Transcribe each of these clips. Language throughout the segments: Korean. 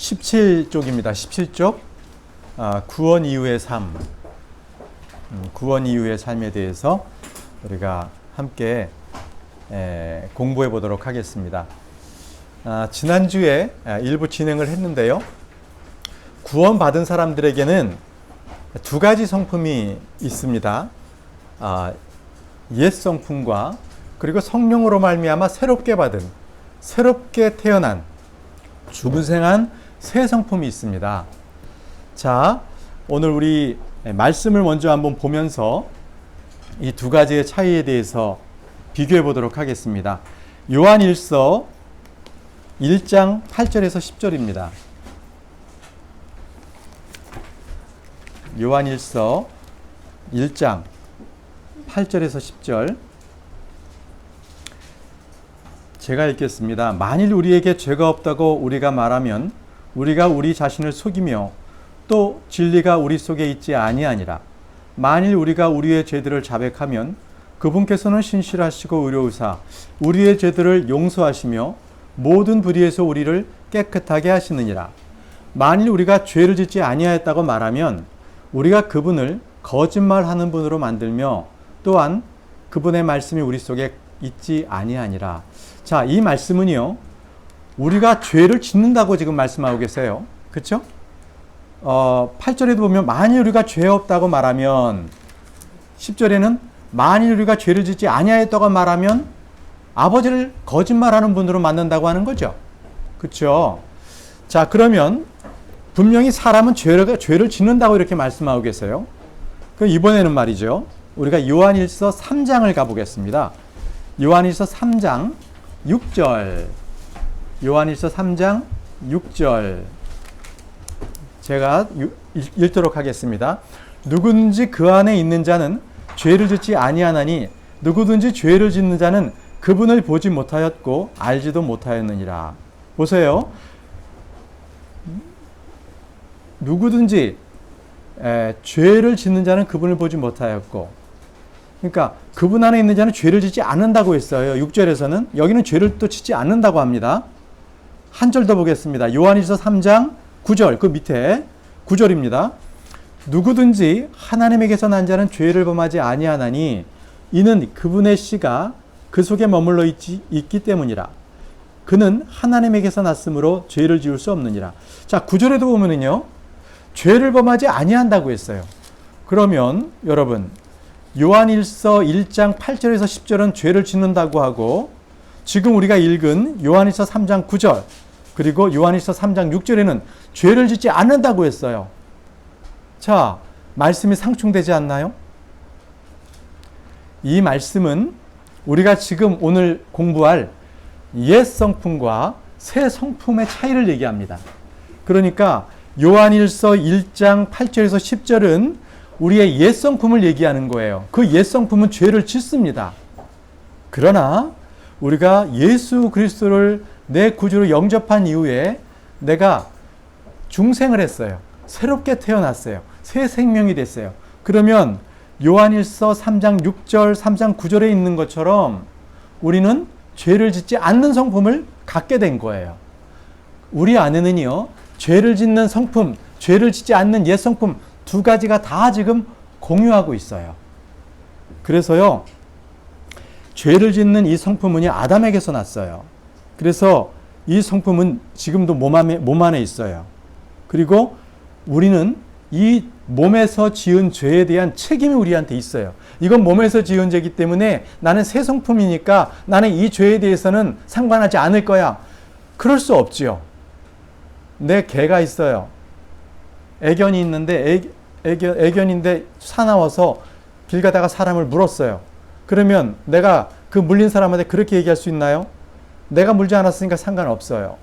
17쪽입니다. 17쪽. 구원 이후의 삶. 구원 이후의 삶에 대해서 우리가 함께 공부해 보도록 하겠습니다. 지난주에 일부 진행을 했는데요. 구원받은 사람들에게는 두 가지 성품이 있습니다. 옛 성품과 그리고 성령으로 말미암아 새롭게 태어난 주부생한 새 성품이 있습니다. 자, 오늘 우리 말씀을 먼저 한번 보면서 이 두 가지의 차이에 대해서 비교해 보도록 하겠습니다. 요한일서 1장 8절에서 10절입니다. 요한일서 1장 8절에서 10절 제가 읽겠습니다. 만일 우리에게 죄가 없다고 우리가 말하면 우리가 우리 자신을 속이며 또 진리가 우리 속에 있지 아니하니라. 만일 우리가 우리의 죄들을 자백하면 그분께서는 신실하시고 의로우사 우리의 죄들을 용서하시며 모든 불의에서 우리를 깨끗하게 하시느니라. 만일 우리가 죄를 짓지 아니하였다고 말하면 우리가 그분을 거짓말하는 분으로 만들며 또한 그분의 말씀이 우리 속에 있지 아니하니라. 자, 이 말씀은요, 우리가 죄를 짓는다고 지금 말씀하고 계세요. 그렇죠? 8절에도 보면 만일 우리가 죄 없다고 말하면, 10절에는 만일 우리가 죄를 짓지 아니하였다고 말하면 아버지를 거짓말하는 분으로 만든다고 하는 거죠. 그렇죠? 자, 그러면 분명히 사람은 죄를 짓는다고 이렇게 말씀하고 계세요. 그럼 이번에는 말이죠, 우리가 요한일서 3장을 가보겠습니다. 요한일서 3장 6절. 요한일서 3장 6절. 제가 읽도록 하겠습니다. 누구든지 그 안에 있는 자는 죄를 짓지 아니하나니 누구든지 죄를 짓는 자는 그분을 보지 못하였고 알지도 못하였느니라. 보세요. 누구든지 죄를 짓는 자는 그분을 보지 못하였고, 그러니까 그분 안에 있는 자는 죄를 짓지 않는다고 했어요. 6절에서는. 여기는 죄를 또 짓지 않는다고 합니다. 한 절 더 보겠습니다. 요한일서 3장 9절, 그 밑에 9절입니다. 누구든지 하나님에게서 난 자는 죄를 범하지 아니하나니 이는 그분의 씨가 그 속에 머물러 있기 때문이라. 그는 하나님에게서 났으므로 죄를 지을 수 없느니라. 자, 9절에도 보면은요, 죄를 범하지 아니한다고 했어요. 그러면 여러분, 요한일서 1장 8절에서 10절은 죄를 짓는다고 하고, 지금 우리가 읽은 요한일서 3장 9절 그리고 요한일서 3장 6절에는 죄를 짓지 않는다고 했어요. 자, 말씀이 상충되지 않나요? 이 말씀은 우리가 지금 오늘 공부할 옛 성품과 새 성품의 차이를 얘기합니다. 그러니까 요한일서 1장 8절에서 10절은 우리의 옛 성품을 얘기하는 거예요. 그 옛 성품은 죄를 짓습니다. 그러나 우리가 예수 그리스도를 내 구주로 영접한 이후에 내가 중생을 했어요. 새롭게 태어났어요. 새 생명이 됐어요. 그러면 요한일서 3장 6절, 3장 9절에 있는 것처럼 우리는 죄를 짓지 않는 성품을 갖게 된 거예요. 우리 안에는요, 죄를 짓는 성품, 죄를 짓지 않는 옛 성품 두 가지가 다 지금 공유하고 있어요. 그래서요, 죄를 짓는 이 성품은요, 아담에게서 났어요. 그래서 이 성품은 지금도 몸 안에 있어요. 그리고 우리는 이 몸에서 지은 죄에 대한 책임이 우리한테 있어요. 이건 몸에서 지은 죄이기 때문에 나는 새 성품이니까 나는 이 죄에 대해서는 상관하지 않을 거야. 그럴 수 없지요. 내 개가 있어요. 애견이 있는데 애견인데 사나워서 길 가다가 사람을 물었어요. 그러면 내가 그 물린 사람한테 그렇게 얘기할 수 있나요? 내가 물지 않았으니까 상관없어요.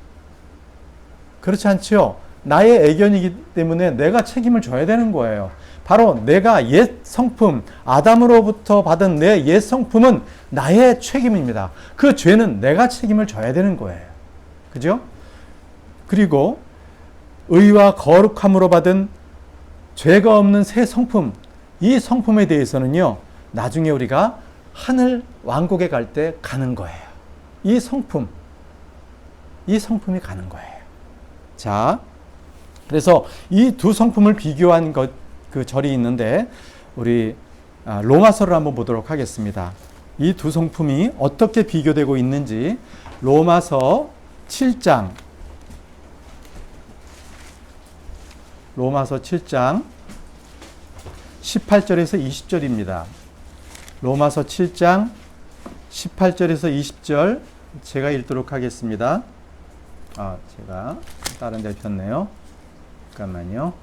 그렇지 않지요? 나의 애견이기 때문에 내가 책임을 져야 되는 거예요. 바로 내가 옛 성품, 아담으로부터 받은 내 옛 성품은 나의 책임입니다. 그 죄는 내가 책임을 져야 되는 거예요. 그죠? 그리고 의와 거룩함으로 받은 죄가 없는 새 성품, 이 성품에 대해서는요, 나중에 우리가 하늘 왕국에 갈 때 가는 거예요. 이 성품이 가는 거예요. 자, 그래서 이 두 성품을 비교한 그 절이 있는데 우리 로마서를 한번 보도록 하겠습니다. 이 두 성품이 어떻게 비교되고 있는지 로마서 7장 18절에서 20절입니다. 로마서 7장 18절에서 20절 제가 읽도록 하겠습니다. 제가 다른 데 폈네요. 잠깐만요.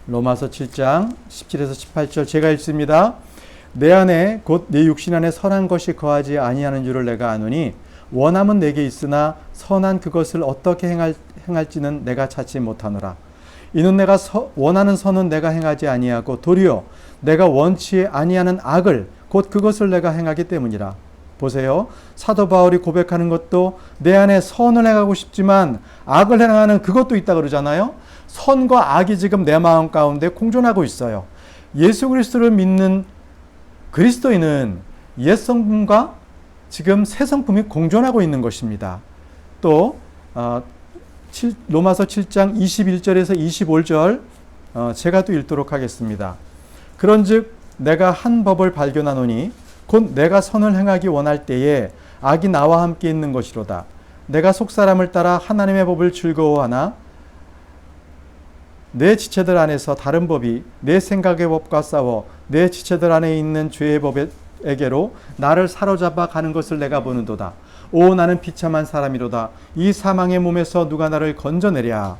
로마서 7장 17에서 18절 제가 읽습니다. 내 안에 곧 내 육신 안에 선한 것이 거하지 아니하는 줄을 내가 아노니 원함은 내게 있으나 선한 그것을 어떻게 행할지는 내가 찾지 못하노라. 이는 내가 원하는 선은 내가 행하지 아니하고 도리어 내가 원치 아니하는 악을 곧 그것을 내가 행하기 때문이라. 보세요. 사도 바울이 고백하는 것도 내 안에 선을 행하고 싶지만 악을 행하는 그것도 있다 그러잖아요. 선과 악이 지금 내 마음 가운데 공존하고 있어요. 예수 그리스도를 믿는 그리스도인은 옛 성품과 지금 새 성품이 공존하고 있는 것입니다. 또 로마서 7장 21절에서 25절 제가 또 읽도록 하겠습니다. 그런즉 내가 한 법을 발견하노니 곧 내가 선을 행하기 원할 때에 악이 나와 함께 있는 것이로다. 내가 속사람을 따라 하나님의 법을 즐거워하나 내 지체들 안에서 다른 법이 내 생각의 법과 싸워 내 지체들 안에 있는 죄의 법에게로 나를 사로잡아 가는 것을 내가 보는도다. 오 나는 비참한 사람이로다. 이 사망의 몸에서 누가 나를 건져내랴.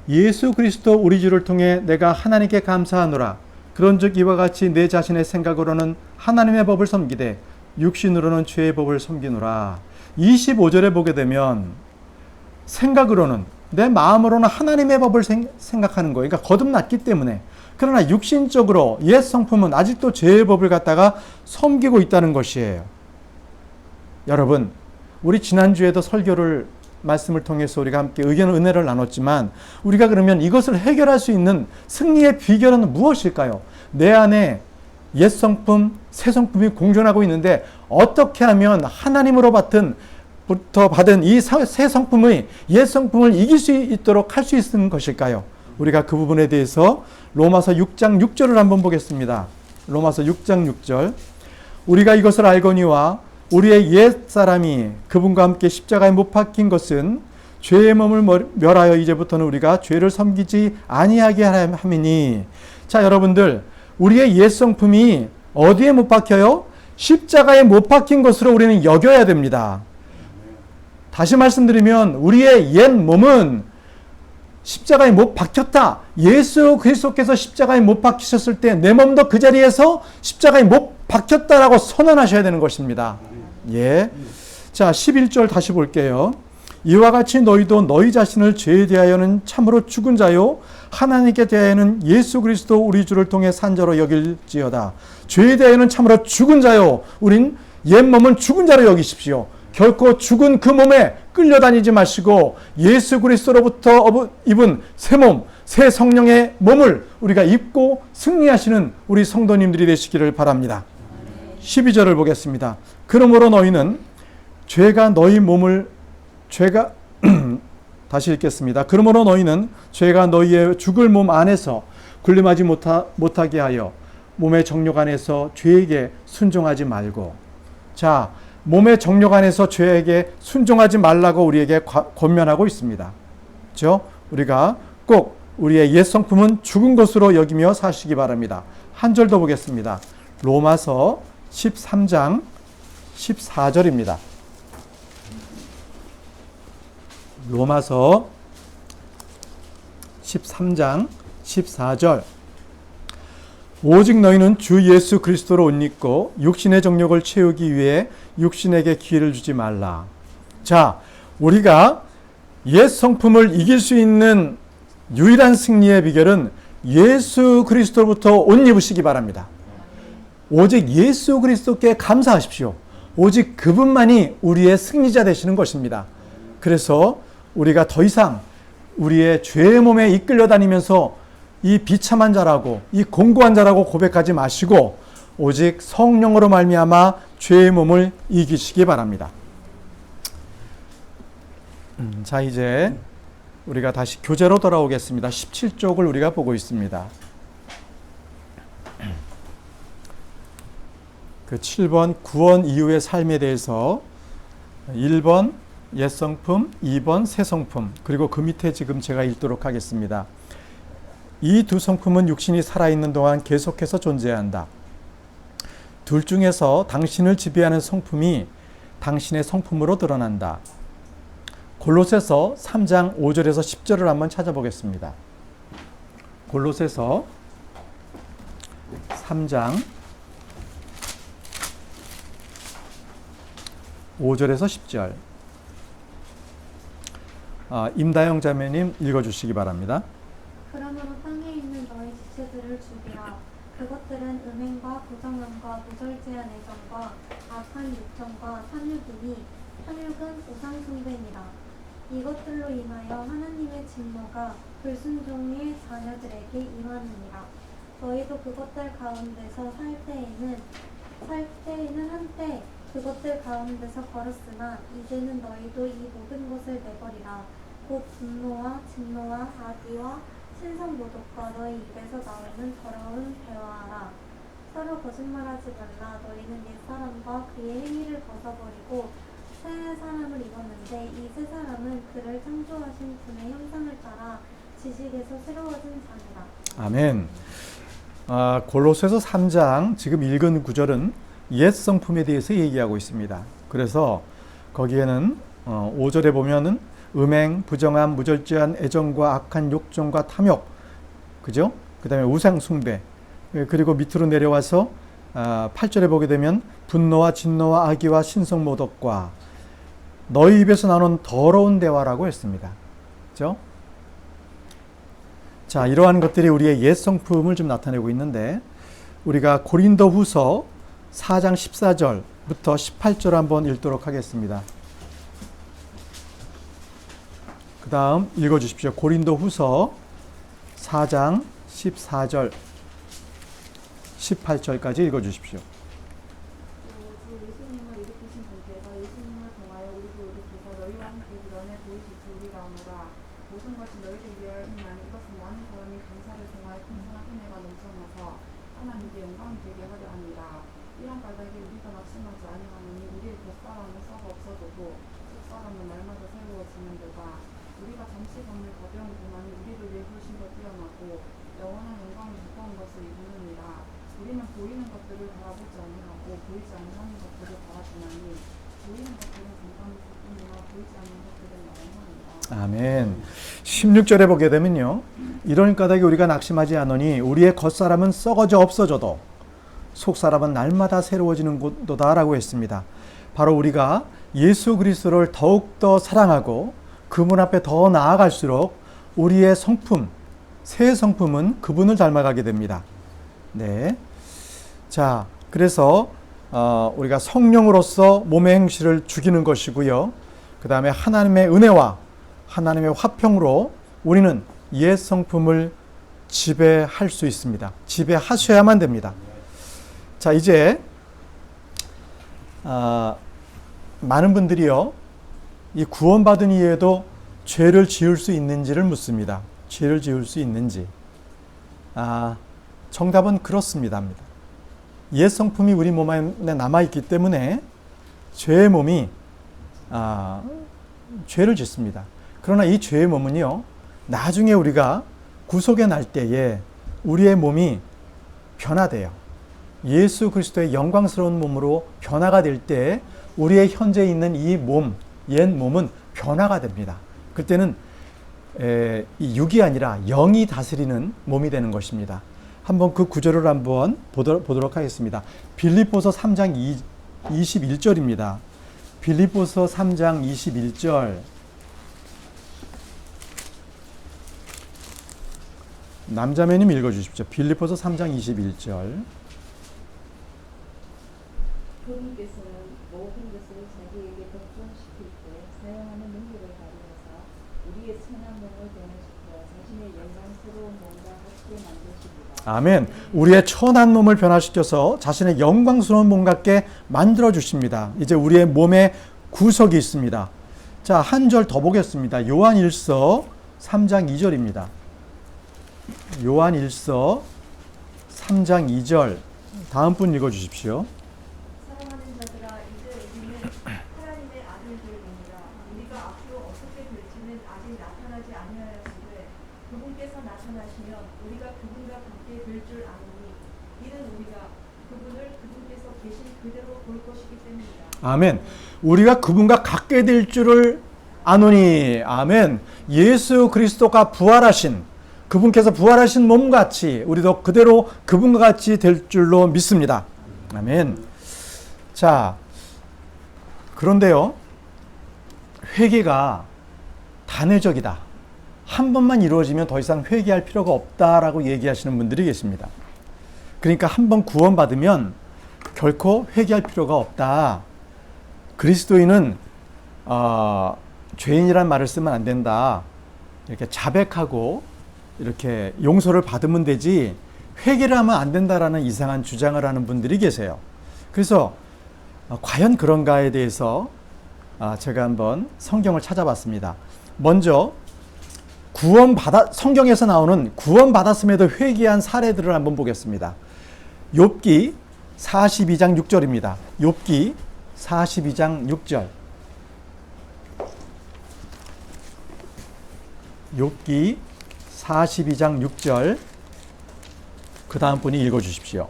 예수 그리스도 우리 주를 통해 내가 하나님께 감사하노라. 그런즉 이와 같이 내 자신의 생각으로는 하나님의 법을 섬기되 육신으로는 죄의 법을 섬기노라. 25절에 보게 되면 생각으로는 내 마음으로는 하나님의 법을 생각하는 거예요. 그러니까 거듭났기 때문에. 그러나 육신적으로 옛 성품은 아직도 죄의 법을 갖다가 섬기고 있다는 것이에요. 여러분, 우리 지난주에도 설교를 말씀을 통해서 우리가 함께 은혜를 나눴지만 우리가 그러면 이것을 해결할 수 있는 승리의 비결은 무엇일까요? 내 안에 옛 성품, 새 성품이 공존하고 있는데 어떻게 하면 하나님으로부터 받은 이 새 성품의 옛 성품을 이길 수 있도록 할 수 있는 것일까요? 우리가 그 부분에 대해서 로마서 6장 6절을 한번 보겠습니다. 로마서 6장 6절 우리가 이것을 알거니와 우리의 옛 사람이 그분과 함께 십자가에 못 박힌 것은 죄의 몸을 멸하여 이제부터는 우리가 죄를 섬기지 아니하게 함이니. 자, 여러분들, 우리의 옛 성품이 어디에 못 박혀요? 십자가에 못 박힌 것으로 우리는 여겨야 됩니다. 다시 말씀드리면 우리의 옛 몸은 십자가에 못 박혔다. 예수 그리스도께서 십자가에 못 박히셨을 때 내 몸도 그 자리에서 십자가에 못 박혔다라고 선언하셔야 되는 것입니다. 예. 자, 11절 다시 볼게요. 이와 같이 너희도 너희 자신을 죄에 대하여는 참으로 죽은 자요 하나님께 대하여는 예수 그리스도 우리 주를 통해 산자로 여길지어다. 죄에 대하여는 참으로 죽은 자요. 우린 옛 몸은 죽은 자로 여기십시오. 결코 죽은 그 몸에 끌려다니지 마시고 예수 그리스도로부터 입은 새 몸, 새 성령의 몸을 우리가 입고 승리하시는 우리 성도님들이 되시기를 바랍니다. 12절을 보겠습니다. 그러므로 너희는 다시 읽겠습니다. 그러므로 너희는 죄가 너희의 죽을 몸 안에서 군림하지 못하게 하여 몸의 정욕 안에서 죄에게 순종하지 말고. 자, 몸의 정욕 안에서 죄에게 순종하지 말라고 우리에게 권면하고 있습니다. 그렇죠? 우리가 꼭 우리의 옛 성품은 죽은 것으로 여기며 사시기 바랍니다. 한 절 더 보겠습니다. 로마서 13장 14절입니다. 로마서 13장 14절 오직 너희는 주 예수 그리스도로 옷 입고 육신의 정욕을 채우기 위해 육신에게 기회를 주지 말라. 자, 우리가 옛 성품을 이길 수 있는 유일한 승리의 비결은 예수 그리스도로부터 옷 입으시기 바랍니다. 오직 예수 그리스도께 감사하십시오. 오직 그분만이 우리의 승리자 되시는 것입니다. 그래서 우리가 더 이상 우리의 죄의 몸에 이끌려 다니면서 이 비참한 자라고 이 공고한 자라고 고백하지 마시고 오직 성령으로 말미암아 죄의 몸을 이기시기 바랍니다. 자, 이제 우리가 다시 교재로 돌아오겠습니다. 17쪽을 우리가 보고 있습니다. 그 7번 구원 이후의 삶에 대해서 1번 옛 성품, 2번 새 성품, 그리고 그 밑에 지금 제가 읽도록 하겠습니다. 이 두 성품은 육신이 살아있는 동안 계속해서 존재한다. 둘 중에서 당신을 지배하는 성품이 당신의 성품으로 드러난다. 골로새서 3장 5절에서 10절을 한번 찾아보겠습니다. 골로새서 3장 5절에서 10절. 임다영 자매님 읽어주시기 바랍니다. 그러므로 땅에 있는 너희 지체들을 죽이라. 그것들은 음행과 부정함과 무절제한 애정과 악한 육정과 탐욕이니 탐욕은 우상 숭배니라. 이것들로 인하여 하나님의 진노가 불순종의 자녀들에게 임하느니라. 너희도 그것들 가운데서 살 때에는 한때 그것들 가운데서 걸었으나 이제는 너희도 이 모든 것을 내버리라. 곧 분노와 진노와 악의와 신성모독과 너희 입에서 나오는 더러운 대화하라. 서로 거짓말하지 말라. 너희는 옛사람과 그의 행위를 벗어버리고 새 사람을 입었는데 이 새 사람은 그를 창조하신 분의 형상을 따라 지식에서 새로워진 자니라. 아멘. 골로새서 3장 지금 읽은 구절은 옛 성품에 대해서 얘기하고 있습니다. 그래서 거기에는 5절에 보면은 음행, 부정함, 무절제한 애정과 악한 욕정과 탐욕, 그죠? 그 다음에 우상 숭배, 그리고 밑으로 내려와서 8절에 보게 되면 분노와 진노와 악의와 신성모독과 너희 입에서 나오는 더러운 대화라고 했습니다. 그죠? 자, 이러한 것들이 우리의 옛 성품을 좀 나타내고 있는데, 우리가 고린도후서 4장 14절부터 18절 한번 읽도록 하겠습니다. 그 다음 읽어주십시오. 고린도후서 4장 14절 18절까지 읽어주십시오. 예수님을 일으키신 분께서 예수님을 통하여 우리도 일으키사 너희와 함께 구원에 보이실지 우리가 오노라. 모든 것이 너희를 위하여이니 이것은 많은 사람이 감사를 통하여 풍성한 은혜가 넘쳐나서 하나님께 영광이 되게 하려 합니다. 이런 까닭에 우리가 낙심하지 아니하노니 우리의 겉사람은 썩어 없어져도 속사람은 날마다 새로워지는도다. 우리가 잠시간을 가벼운 고난이 우리를 위해 훨씬 더 뛰어나고 영원한 영광을 두꺼운 것을 입느니라. 우리는 보이는 것들을 바라보지 아니하고 보이지 않는 것들을 바라보나니 보이는 것들은 잠깐의 뿐이나 보이지 않는 것들은 영원하니라. 아멘. 16절에 보게 되면요, 이런 까닭에 우리가 낙심하지 않으니 우리의 겉사람은 썩어져 없어져도 속사람은 날마다 새로워지는 것도다라고 했습니다. 바로 우리가 예수 그리스도를 더욱더 사랑하고 그분 앞에 더 나아갈수록 우리의 성품, 새 성품은 그분을 닮아가게 됩니다. 네. 자, 그래서 우리가 성령으로서 몸의 행실을 죽이는 것이고요. 그 다음에 하나님의 은혜와 하나님의 화평으로 우리는 옛 성품을 지배할 수 있습니다. 지배하셔야만 됩니다. 자, 이제 많은 분들이요, 이 구원받은 이후에도 죄를 지을 수 있는지를 묻습니다. 죄를 지을 수 있는지. 정답은 그렇습니다. 옛 성품이 우리 몸 안에 남아있기 때문에 죄의 몸이 죄를 짓습니다. 그러나 이 죄의 몸은요, 나중에 우리가 구속에 날 때에 우리의 몸이 변화돼요. 예수 그리스도의 영광스러운 몸으로 변화가 될 때 우리의 현재 있는 이 몸, 옛 몸은 변화가 됩니다. 그때는 이 육이 아니라 영이 다스리는 몸이 되는 것입니다. 한번 그 구절을 한번 보도록 하겠습니다. 빌립보서 3장 21절입니다. 빌립보서 3장 21절. 남자매님 읽어주십시오. 빌립보서 3장 21절. 그분께서는 모든 것을 자기에게 덕종시킬 때 사용하는 능력을 발휘해서 우리의 선한 몸을 변화시켜 자신의 영광스러운 몸과 같게 만드십니다. 아멘. 우리의 천한 몸을 변화시켜서 자신의 영광스러운 몸 같게 만들어 주십니다. 이제 우리의 몸에 구석이 있습니다. 자, 한 절 더 보겠습니다. 요한 1서 3장 2절입니다. 요한 1서 3장 2절 다음 분 읽어주십시오. 사랑하는 자들아, 이제 우리는 하나님의 아들들이니라. 우리가 앞으로 어떻게 될지는 아직 나타나지 아니하였으되 그분께서 나타나시면 우리가 그분과 같게 될 줄 아노니 이는 우리가 그분을 그분께서 계신 그대로 볼 것이기 때문이다. 아멘. 우리가 그분과 같게 될 줄을 아노니. 아멘. 예수 그리스도가 부활하신 그분께서 부활하신 몸같이 우리도 그대로 그분과 같이 될 줄로 믿습니다. 아멘. 자, 그런데요, 회개가 단회적이다. 한 번만 이루어지면 더 이상 회개할 필요가 없다라고 얘기하시는 분들이 계십니다. 그러니까 한 번 구원받으면 결코 회개할 필요가 없다. 그리스도인은 죄인이란 말을 쓰면 안 된다. 이렇게 자백하고 이렇게 용서를 받으면 되지 회개를 하면 안 된다라는 이상한 주장을 하는 분들이 계세요. 그래서 과연 그런가에 대해서 제가 한번 성경을 찾아봤습니다. 먼저 성경에서 나오는 구원받았음에도 회개한 사례들을 한번 보겠습니다. 욥기 42장 6절입니다. 욥기 42장 6절. 욥기 42장 6절. 그 다음 분이 읽어주십시오.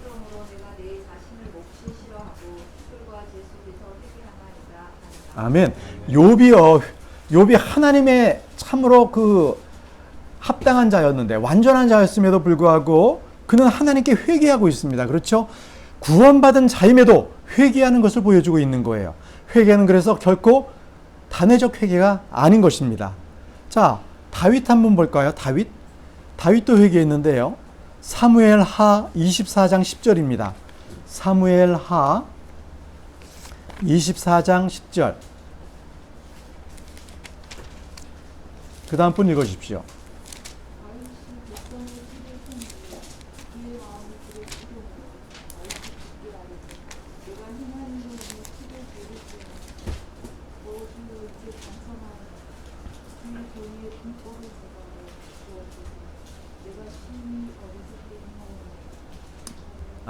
그러므로 내가 내 자신을 몹시 싫어하고 술과 제 속에서 회개하나이다. 아멘. 욥이 하나님의 참으로 합당한 자였는데, 완전한 자였음에도 불구하고 그는 하나님께 회개하고 있습니다. 그렇죠? 구원받은 자임에도 회개하는 것을 보여주고 있는 거예요. 회개는 그래서 결코 단회적 회개가 아닌 것입니다. 자, 다윗 한번 볼까요? 다윗도 회개했는데요. 사무엘 하 24장 10절입니다. 사무엘 하 24장 10절. 그 다음 분 읽어주십시오.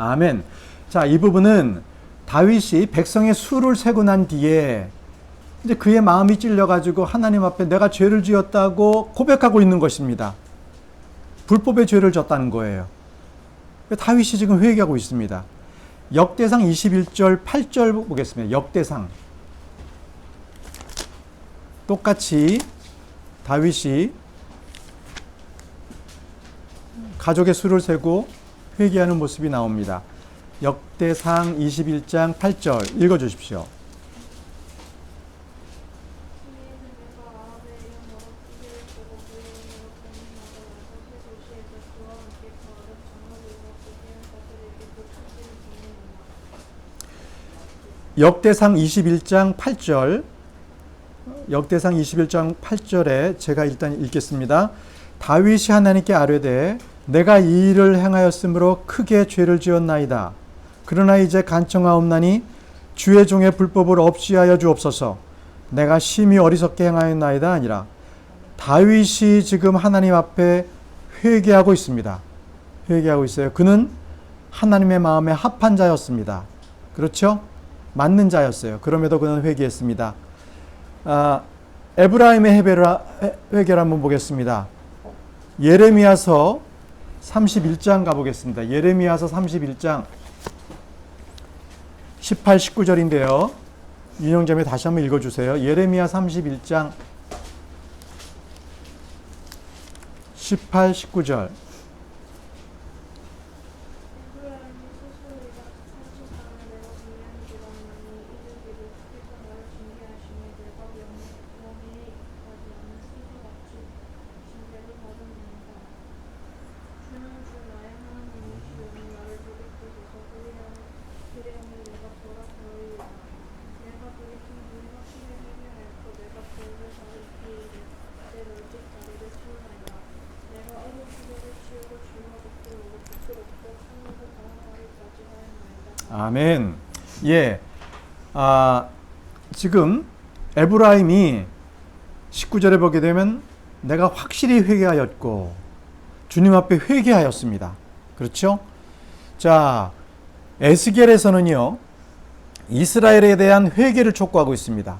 아멘. 자, 이 부분은 다윗이 백성의 수를 세고 난 뒤에 이제 그의 마음이 찔려가지고 하나님 앞에 내가 죄를 지었다고 고백하고 있는 것입니다. 불법의 죄를 졌다는 거예요. 다윗이 지금 회개하고 있습니다. 역대상 21절 8절 보겠습니다. 역대상. 똑같이 다윗이 가족의 수를 세고 회개하는 모습이 나옵니다. 역대상 21장 8절 읽어주십시오. 역대상 21장 8절. 역대상 21장 8절에 제가 일단 읽겠습니다. 다윗이 하나님께 아뢰되 내가 이 일을 행하였으므로 크게 죄를 지었나이다. 그러나 이제 간청하옵나니 주의 종의 불법을 없이하여 주옵소서. 내가 심히 어리석게 행하였나이다 아니라. 다윗이 지금 하나님 앞에 회개하고 있습니다. 회개하고 있어요. 그는 하나님의 마음에 합한 자였습니다. 그렇죠? 맞는 자였어요. 그럼에도 그는 회개했습니다. 에브라임의 회개를 한번 보겠습니다. 예레미야서 31장 가보겠습니다. 예레미야서 31장 18, 19절인데요. 윤영점에 다시 한번 읽어주세요. 예레미야 31장 18, 19절. 아멘. 예. 지금 에브라임이 19절에 보게 되면 내가 확실히 회개하였고 주님 앞에 회개하였습니다. 그렇죠? 자, 에스겔에서는요, 이스라엘에 대한 회개를 촉구하고 있습니다.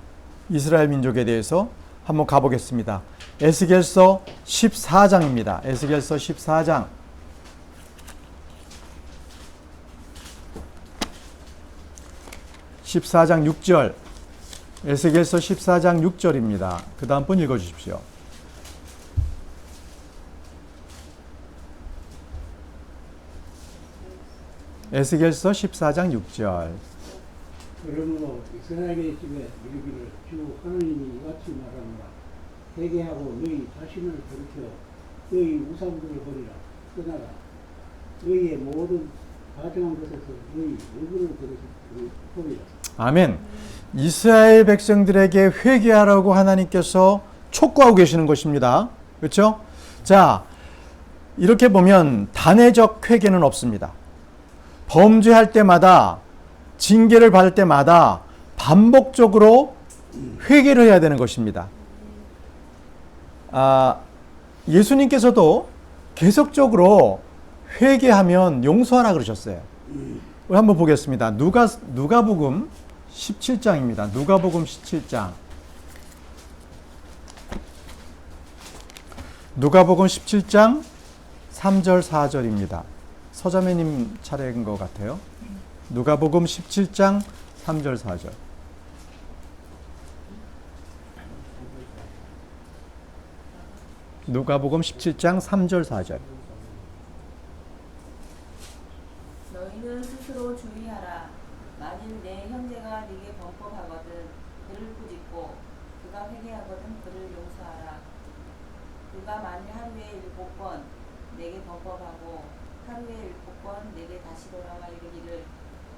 이스라엘 민족에 대해서 한번 가보겠습니다. 에스겔서 14장입니다. 에스겔서 14장. (14장 6절) 에스겔서 14장 6절입니다. 그 다음 분 읽어주십시오. 에스겔서 14장 6절. 그러므로 이스라엘의 집에 이르기를 주 하나님이 이같이 말하노라. 회개하고 너희 자신을 돌이켜 너희 우상들을 버리라. 떠나라. 너희의 모든 가정한 것에서 너희 얼굴을 버리라. 아멘. 이스라엘 백성들에게 회개하라고 하나님께서 촉구하고 계시는 것입니다. 그렇죠? 자, 이렇게 보면 단회적 회개는 없습니다. 범죄할 때마다, 징계를 받을 때마다 반복적으로 회개를 해야 되는 것입니다. 예수님께서도 계속적으로 회개하면 용서하라 그러셨어요. 우리 한번 보겠습니다. 누가복음 17장입니다. 누가복음 17장. 누가복음 17장 3절 4절입니다. 서자매님 차례인 것 같아요. 누가복음 17장 3절 4절. 누가복음 17장 3절 4절. 너희는 스스로 주의하라. 만일 내 형제가 네게 범법하거든 그를 꾸짖고 그가 회개하거든 그를 용서하라. 그가 만일 하루에 7번 내게 범법하고 하루에 7번 내게 다시 돌아와 이르기를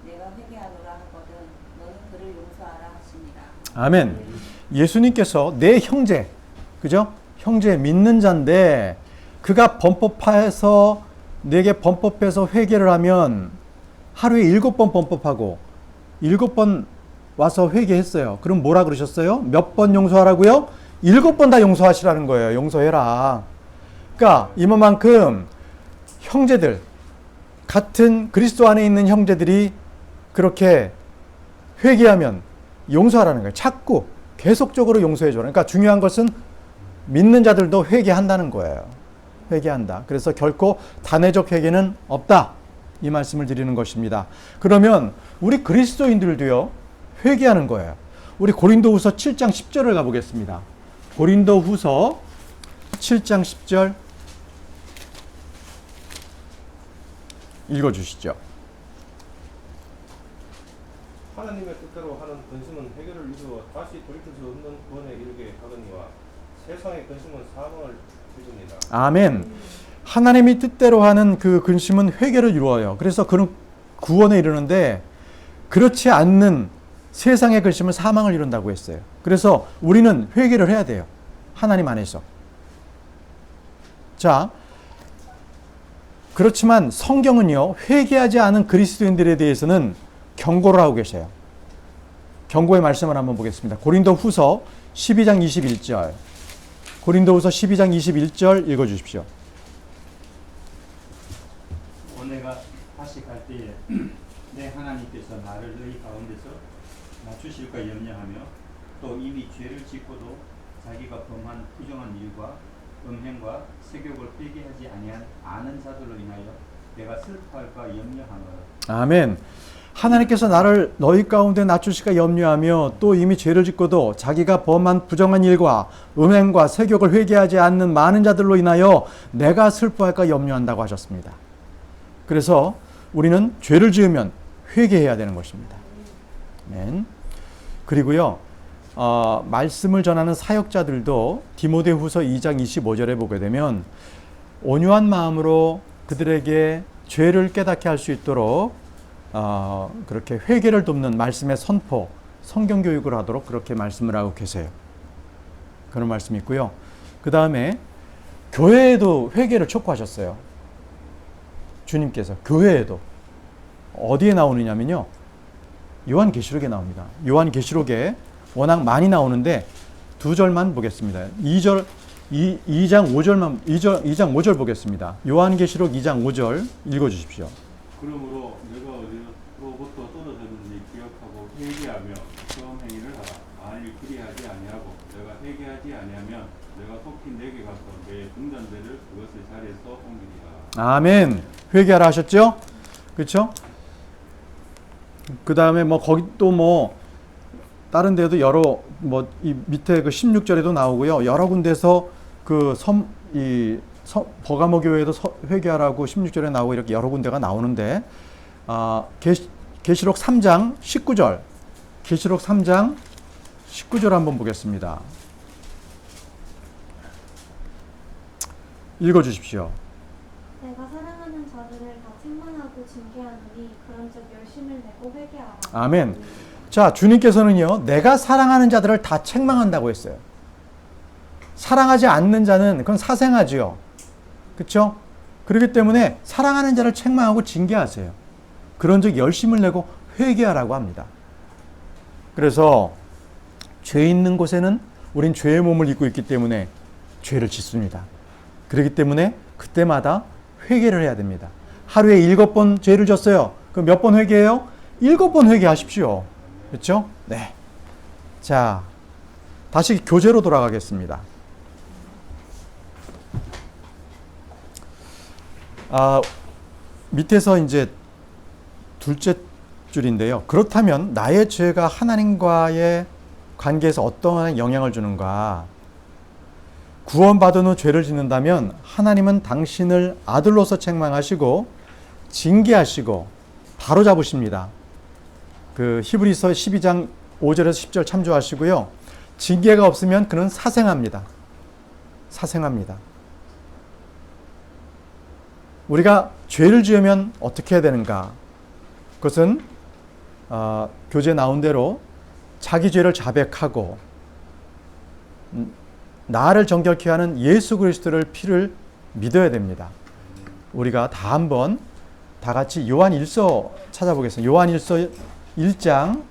내가 회개하노라 하거든 너는 그를 용서하라 하십니다. 아멘. 예수님께서 내 형제, 그죠? 형제 믿는 자인데 그가 범법해서 내게 범법해서 회개를 하면 하루에 7번 범법하고 7번 와서 회개했어요. 그럼 뭐라 그러셨어요? 몇 번 용서하라고요? 7번 다 용서하시라는 거예요. 용서해라. 그러니까 이만큼 형제들, 같은 그리스도 안에 있는 형제들이 그렇게 회개하면 용서하라는 거예요. 자꾸 계속적으로 용서해 줘라. 그러니까 중요한 것은 믿는 자들도 회개한다는 거예요. 회개한다. 그래서 결코 단회적 회개는 없다. 이 말씀을 드리는 것입니다. 그러면 우리 그리스도인들도요, 회개하는 거예요. 우리 고린도후서 7장 10절을 가보겠습니다. 고린도후서 7장 10절 읽어주시죠. 하나님의 뜻대로 하는 근심은 해결을 이루어 다시 돌이킬 수 없는 구원에 이르게 하거니와 세상의 근심은 사망을 이룹니다. 아멘. 하나님이 뜻대로 하는 그 근심은 회개를 이루어요. 그래서 그런 구원에 이르는데 그렇지 않는 세상의 근심은 사망을 이룬다고 했어요. 그래서 우리는 회개를 해야 돼요. 하나님 안에서. 자, 그렇지만 성경은요, 회개하지 않은 그리스도인들에 대해서는 경고를 하고 계셔요. 경고의 말씀을 한번 보겠습니다. 고린도후서 12장 21절. 고린도후서 12장 21절 읽어주십시오. 내가 다시 갈 때에 내 하나님께서 나를 너희 가운데서 낮추실까 염려하며 또 이미 죄를 짓고도 자기가 범한 부정한 일과 음행과 세욕을 회개하지 아니한 아는 자들로 인하여 내가 슬퍼할까 염려하노라. 아멘. 하나님께서 나를 너희 가운데 낮추실까 염려하며 또 이미 죄를 짓고도 자기가 범한 부정한 일과 음행과 세욕을 회개하지 않는 많은 자들로 인하여 내가 슬퍼할까 염려한다고 하셨습니다. 그래서 우리는 죄를 지으면 회개해야 되는 것입니다. 아멘. 그리고요, 말씀을 전하는 사역자들도 디모데후서 2장 25절에 보게 되면 온유한 마음으로 그들에게 죄를 깨닫게 할 수 있도록 그렇게 회개를 돕는 말씀의 선포, 성경 교육을 하도록 그렇게 말씀을 하고 계세요. 그런 말씀이 있고요. 그 다음에 교회에도 회개를 촉구하셨어요. 주님께서 교회에도 어디에 나오느냐면요, 요한계시록에 나옵니다. 요한계시록에 워낙 많이 나오는데 두 절만 보겠습니다. 2장 5절 보겠습니다. 요한계시록 2장 5절 읽어 주십시오. 그러므로 내가 어디로부터 떨어졌는지 기억하고 회개하며 처음 행위를 하라. 만일 그리하지 아니하고 내가 회개하지 아니하면 내가 속히 내게 가서 내 등잔대를 그것의 자리에서 옮기리라. 아멘. 회개하라 하셨죠? 그렇죠? 그 다음에 뭐 거기 또 뭐 다른 데도 여러 뭐 이 밑에 그 16절에도 나오고요. 여러 군데서 그 버가모 교회에도 회개하라고 16절에 나오고 이렇게 여러 군데가 나오는데 계시록 3장 19절 계시록 3장 19절 한번 보겠습니다. 읽어 주십시오. 내가 사랑하는 자들을 다 책망하고 징계하노니 그런즉 열심을 내고 회개하라. 아멘. 자, 주님께서는요, 내가 사랑하는 자들을 다 책망한다고 했어요. 사랑하지 않는 자는 그건 사생하지요. 그렇죠? 그렇기 때문에 사랑하는 자를 책망하고 징계하세요. 그런즉 열심을 내고 회개하라고 합니다. 그래서 죄 있는 곳에는 우린 죄의 몸을 입고 있기 때문에 죄를 짓습니다. 그렇기 때문에 그때마다 회개를 해야 됩니다. 하루에 7번 죄를 졌어요. 그럼 몇 번 회개해요? 7번 회개하십시오. 그렇죠? 네. 자, 다시 교재로 돌아가겠습니다. 밑에서 이제 둘째 줄인데요. 그렇다면 나의 죄가 하나님과의 관계에서 어떠한 영향을 주는가? 구원받은 후 죄를 짓는다면 하나님은 당신을 아들로서 책망하시고 징계하시고 바로잡으십니다. 그 히브리서 12장 5절에서 10절 참조하시고요. 징계가 없으면 그는 사생합니다. 사생합니다. 우리가 죄를 지으면 어떻게 해야 되는가? 그것은 교재에 나온 대로 자기 죄를 자백하고 나를 정결케 하는 예수 그리스도를 피를 믿어야 됩니다. 우리가 다 한번 다 같이 요한 1서 찾아보겠습니다. 요한 1서 1장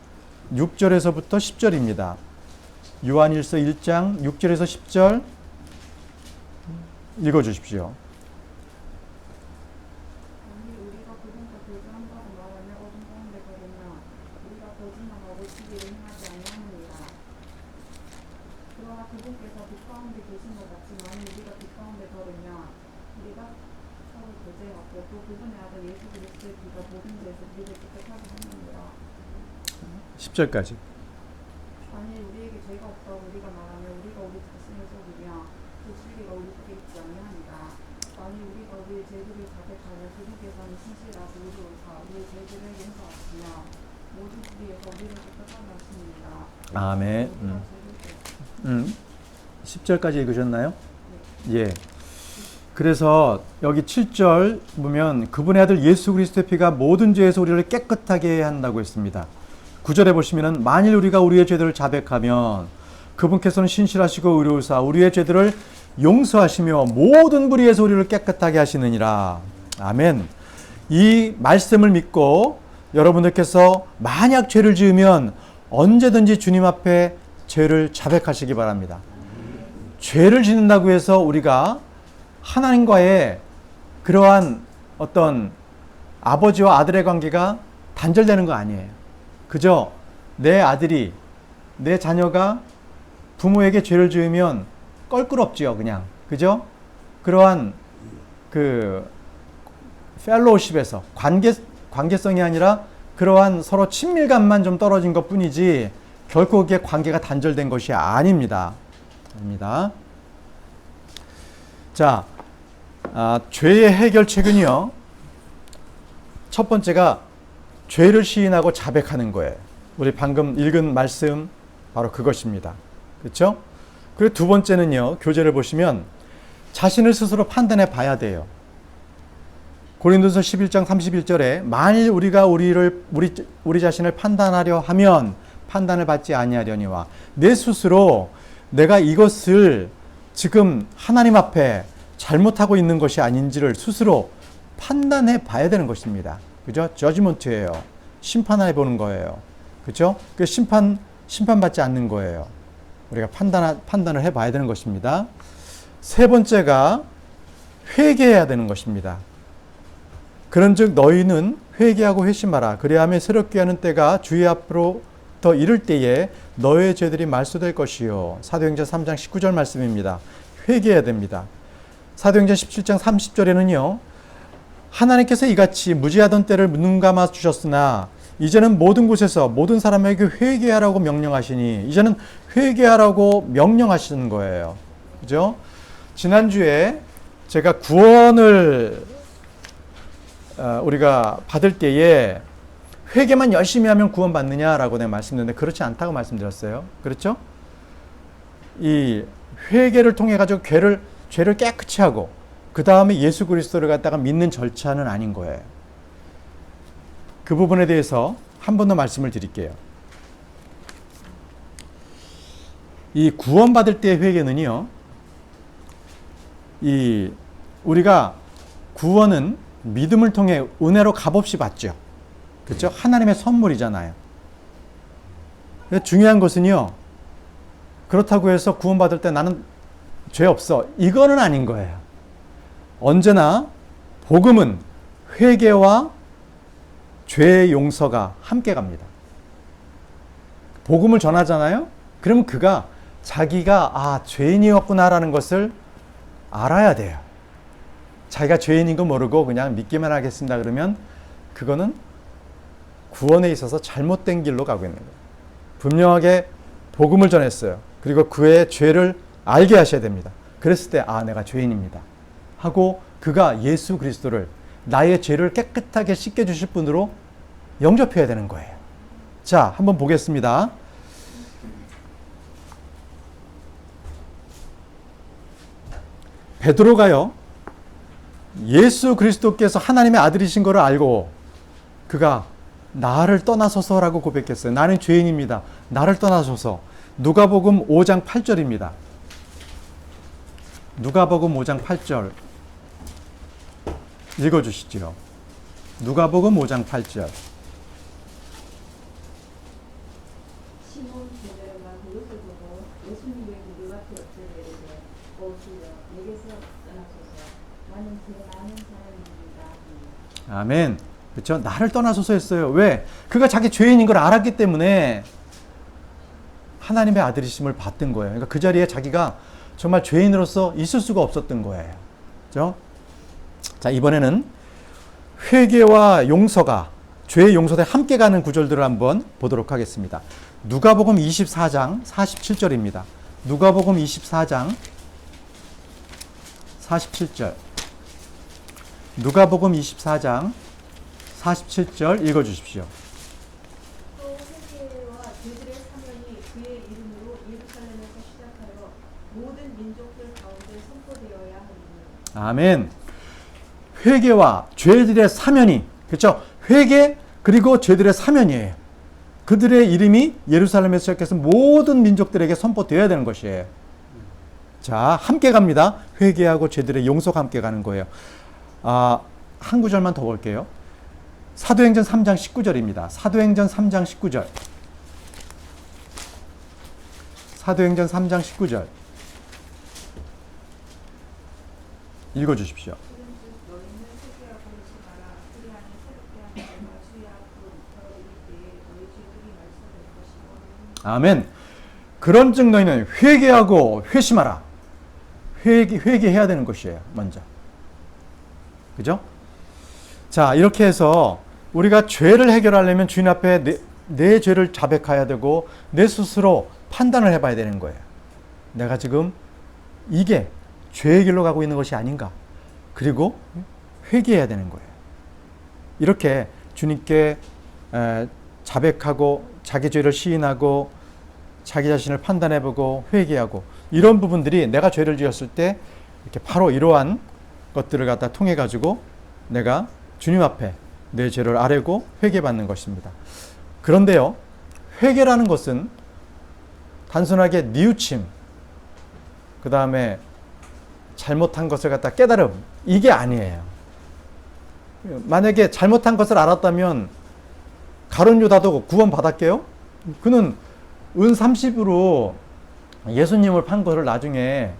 6절에서부터 10절입니다. 요한 1서 1장 6절에서 10절 읽어 주십시오. 만일 우리가 그분과 교제한다고 말하며 어둠 가운데 거리면 우리가 거짓말하고 시기를 행하지 아니하느니라. 그러나 그분께서 빛 가운데 계신 것 같이 만일 우리가 빛 가운데 걸으면 우리가 서로 교제하고 또 그분의 아들 예수 그리스도의 피가 모든 죄에서 우리를 깨끗하게 하느니라. 10절까지. 만일 우리에게 죄가 없다고 우리가 말하면 우리가 우리 자신을 속이며 그 진리가 우리 속에 있지 아니하니라. 만일 우리가 우리의 죄들을 자백하면 그분께서는 신실하고 의로우사 우리의 죄들을 용서하시며 모든 불의에서 우리를 깨끗하게 하시느니라. 아멘. 10절까지 읽으셨나요? 예. 그래서 여기 7절 보면 그분의 아들 예수 그리스도의 피가 모든 죄에서 우리를 깨끗하게 한다고 했습니다. 9절에 보시면은 만일 우리가 우리의 죄들을 자백하면 그분께서는 신실하시고 의로우사 우리의 죄들을 용서하시며 모든 불의에서 우리를 깨끗하게 하시느니라. 아멘. 이 말씀을 믿고 여러분들께서 만약 죄를 지으면 언제든지 주님 앞에 죄를 자백하시기 바랍니다. 죄를 짓는다고 해서 우리가 하나님과의 그러한 어떤 아버지와 아들의 관계가 단절되는 거 아니에요. 그저 내 아들이, 내 자녀가 부모에게 죄를 지으면 껄끄럽지요, 그냥. 그죠? 그러한 그 펠로우십에서 관계성이 아니라 그러한 서로 친밀감만 좀 떨어진 것 뿐이지 결코 그게 관계가 단절된 것이 아닙니다. 아닙니다. 자, 죄의 해결책은요. 첫 번째가 죄를 시인하고 자백하는 거예요. 우리 방금 읽은 말씀 바로 그것입니다. 그렇죠? 그리고 두 번째는요. 교재를 보시면 자신을 스스로 판단해 봐야 돼요. 고린도서 11장 31절에 만일 우리가 우리 자신을 판단하려 하면 판단을 받지 아니하려니와 내 스스로 내가 이것을 지금 하나님 앞에 잘못하고 있는 것이 아닌지를 스스로 판단해 봐야 되는 것입니다. 그죠? 저지먼트예요. 심판해 보는 거예요. 그죠? 그 심판받지 않는 거예요. 우리가 판단을 해봐야 되는 것입니다. 세 번째가 회개해야 되는 것입니다. 그런즉 너희는 회개하고 회심하라. 그리하면 새롭게 하는 때가 주의 앞으로부터 이를 때에 너의 죄들이 말소될 것이요. 사도행전 3장 19절 말씀입니다. 회개해야 됩니다. 사도행전 17장 30절에는요. 하나님께서 이같이 무지하던 때를 눈 감아 주셨으나 이제는 모든 곳에서 모든 사람에게 회개하라고 명령하시니, 이제는 회개하라고 명령하시는 거예요. 그죠? 지난주에 제가 구원을 우리가 받을 때에 회개만 열심히 하면 구원받느냐라고 내가 말씀드렸는데 그렇지 않다고 말씀드렸어요. 그렇죠? 이 회개를 통해 가지고 죄를 깨끗이 하고 그 다음에 예수 그리스도를 갖다가 믿는 절차는 아닌 거예요. 그 부분에 대해서 한 번 더 말씀을 드릴게요. 이 구원받을 때의 회개는요, 우리가 구원은 믿음을 통해 은혜로 값없이 받죠. 그렇죠? 하나님의 선물이잖아요. 중요한 것은요, 그렇다고 해서 구원받을 때 나는 죄 없어, 이거는 아닌 거예요. 언제나 복음은 회개와 죄의 용서가 함께 갑니다. 복음을 전하잖아요. 그러면 그가 자기가 죄인이었구나라는 것을 알아야 돼요. 자기가 죄인인 거 모르고 그냥 믿기만 하겠습니다 그러면 그거는 구원에 있어서 잘못된 길로 가고 있는 거예요. 분명하게 복음을 전했어요. 그리고 그의 죄를 알게 하셔야 됩니다. 그랬을 때 내가 죄인입니다 하고 그가 예수 그리스도를 나의 죄를 깨끗하게 씻겨주실 분으로 영접해야 되는 거예요. 자, 한번 보겠습니다. 베드로가요, 예수 그리스도께서 하나님의 아들이신 것을 알고 그가 나를 떠나소서라고 고백했어요. 나는 죄인입니다. 나를 떠나소서. 누가복음 5장 8절입니다. 누가복음 5장 8절 읽어주시죠. 누가복음 5장 8절. 시몬 베드로가 그것을 보고 예수님에게 그 앞에 엎드려 오시려 내게서 떠나소서 나는 죄 많은 사람입니다. 아멘. 그렇죠? 나를 떠나소서 했어요. 왜? 그가 자기 죄인인 걸 알았기 때문에 하나님의 아들이심을 받던 거예요. 그러니까 그 자리에 자기가 정말 죄인으로서 있을 수가 없었던 거예요. 그렇죠? 자, 이번에는 회개와 용서가 죄의 용서에 함께 가는 구절들을 한번 보도록 하겠습니다. 누가복음 24장 47절입니다. 누가복음 24장 47절. 누가복음 24장 47절 읽어주십시오. 또 회개와 죄들의 사면이 그의 이름으로 예루살렘에서 시작하여 모든 민족들 가운데 선포되어야 하리니. 아멘. 회개와 죄들의 사면이, 그렇죠? 회개 그리고 죄들의 사면이에요. 그들의 이름이 예루살렘에서 시작해서 모든 민족들에게 선포되어야 되는 것이에요. 자, 함께 갑니다. 회개하고 죄들의 용서가 함께 가는 거예요. 한 구절만 더 볼게요. 사도행전 3장 19절입니다. 사도행전 3장 19절. 사도행전 3장 19절. 읽어주십시오. 너희는 회개하고 회심하라. 그리하면 새롭게 하는 때가 주의 앞으로부터 이를 때에 너희 죄들이 말소될 것이요. 아멘. 그런즉 너희는 회개하고 회심하라. 회개해야 되는 것이에요. 먼저. 그죠? 자, 이렇게 해서 우리가 죄를 해결하려면 주님 앞에 내 죄를 자백해야 되고 내 스스로 판단을 해봐야 되는 거예요. 내가 지금 이게 죄의 길로 가고 있는 것이 아닌가. 그리고 회개해야 되는 거예요. 이렇게 주님께 자백하고 자기 죄를 시인하고 자기 자신을 판단해보고 회개하고 이런 부분들이 내가 죄를 지었을 때 이렇게 바로 이러한 것들을 갖다 통해 가지고 내가 주님 앞에 내 죄를 아뢰고 회개받는 것입니다. 그런데요, 회개라는 것은 단순하게 뉘우침, 그 다음에 잘못한 것을 갖다 깨달음, 이게 아니에요. 만약에 잘못한 것을 알았다면 가룟 유다도 구원 받았게요? 그는 은 30으로 예수님을 판 거를 나중에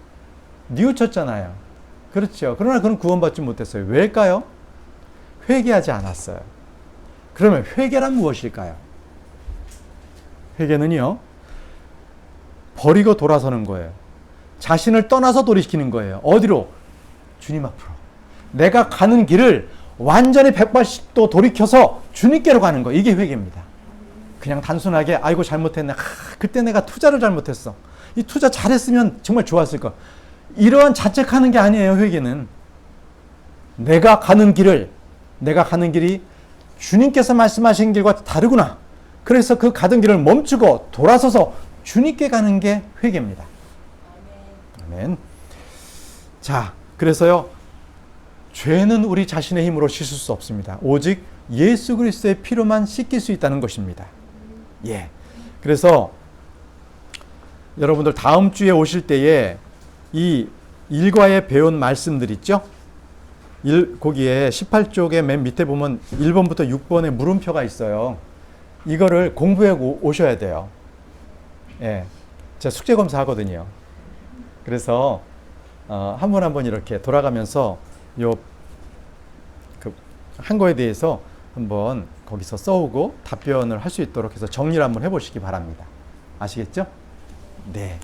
뉘우쳤잖아요. 그렇죠. 그러나 그는 구원받지 못했어요. 왜일까요? 회개하지 않았어요. 그러면 회개란 무엇일까요? 회개는요, 버리고 돌아서는 거예요. 자신을 떠나서 돌이키는 거예요. 어디로? 주님 앞으로. 내가 가는 길을 완전히 180도 돌이켜서 주님께로 가는 거. 이게 회개입니다. 그냥 단순하게 아이고 잘못했네. 그때 내가 투자를 잘못했어. 이 투자 잘했으면 정말 좋았을 거. 이러한 자책하는 게 아니에요. 회개는 내가 가는 길이 주님께서 말씀하신 길과 다르구나. 그래서 그 가던 길을 멈추고 돌아서서 주님께 가는 게 회개입니다. 아멘. 자, 그래서요, 죄는 우리 자신의 힘으로 씻을 수 없습니다. 오직 예수 그리스도의 피로만 씻길 수 있다는 것입니다. 예. 그래서 여러분들 다음 주에 오실 때에 이 일과에 배운 말씀들 있죠? 거기에 18쪽에 맨 밑에 보면 1번부터 6번에 물음표가 있어요. 이거를 공부해 오셔야 돼요. 예. 제가 숙제 검사하거든요. 그래서 한 번 한 번 이렇게 돌아가면서 한 거에 대해서 한번 거기서 써오고 답변을 할 수 있도록 해서 정리를 한번 해보시기 바랍니다. 아시겠죠? 네.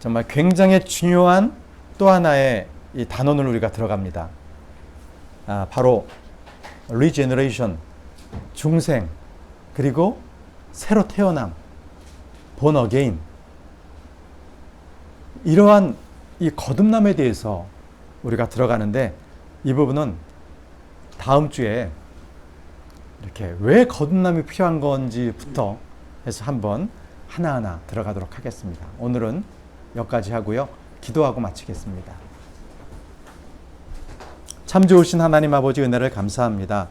정말 굉장히 중요한 또 하나의 이 단원을 우리가 들어갑니다. 바로 regeneration, 중생, 그리고 새로 태어남, born again. 이러한 이 거듭남에 대해서 우리가 들어가는데, 이 부분은 다음 주에 이렇게 왜 거듭남이 필요한 건지부터 해서 한번 하나하나 들어가도록 하겠습니다. 오늘은 여기까지 하고요. 기도하고 마치겠습니다. 참 좋으신 하나님 아버지 은혜를 감사합니다.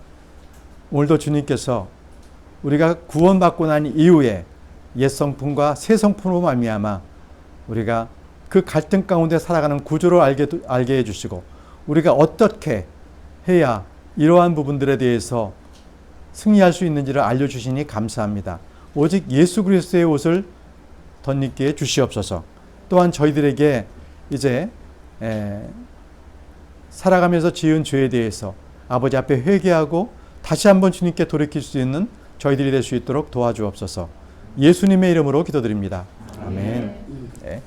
오늘도 주님께서 우리가 구원받고 난 이후에 옛 성품과 새 성품으로 말미암아 우리가 그 갈등 가운데 살아가는 구조를 알게 해주시고, 우리가 어떻게 해야 이러한 부분들에 대해서 승리할 수 있는지를 알려주시니 감사합니다. 오직 예수 그리스도의 옷을 덧입게 주시옵소서. 또한 저희들에게 이제 살아가면서 지은 죄에 대해서 아버지 앞에 회개하고 다시 한번 주님께 돌이킬 수 있는 저희들이 될 수 있도록 도와주옵소서. 예수님의 이름으로 기도드립니다. 아멘.